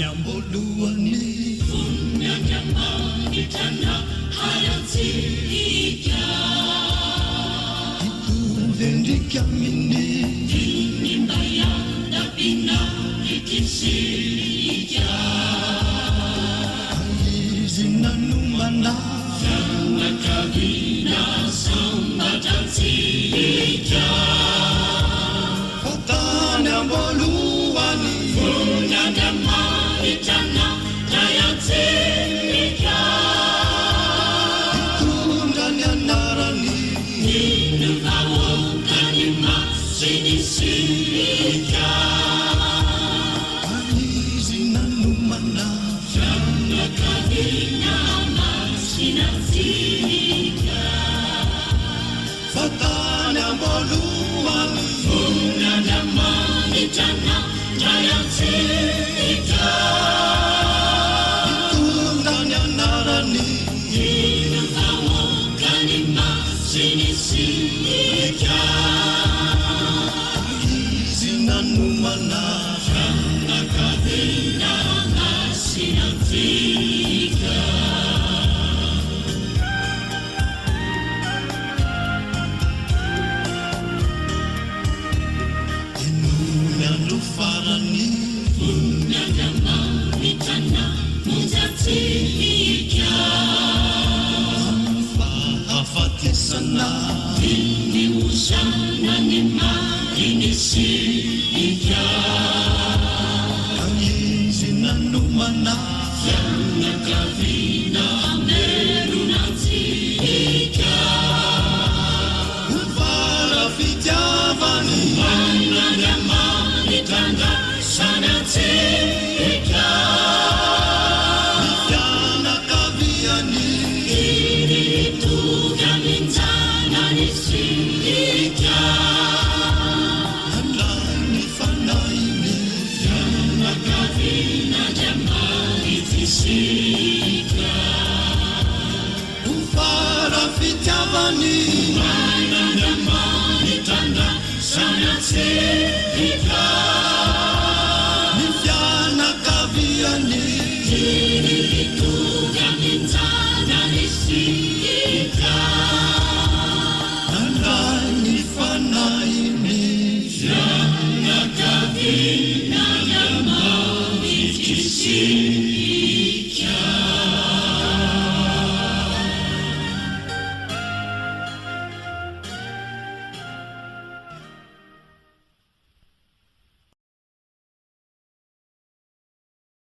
nyamboluani nyamani tana hayatika ituvendika mini mbaya dabina ikisija aizinanumana sana kabina sambatanzija nyamboluani nyamani tana hayatika itundani anarani ninuvawo kanima sinisika aizinanumana sana kabina masinazika fatana nyamboluani nyamani tana hayatika itundani anarani ninuvawo kanima sinisika aizinanumana sana kabina masinazika farani nyamani tana muzatika afati sana ini usana nima inisika aizinanumana sana kabina merunatika uvara vijavani tanga sana tika nitana kaviani itu gamintana nisika andani fanaini sana kavina jamani tisika ufara vitavani mana jamani tanga sana tika itu gamintana nisika andani fanai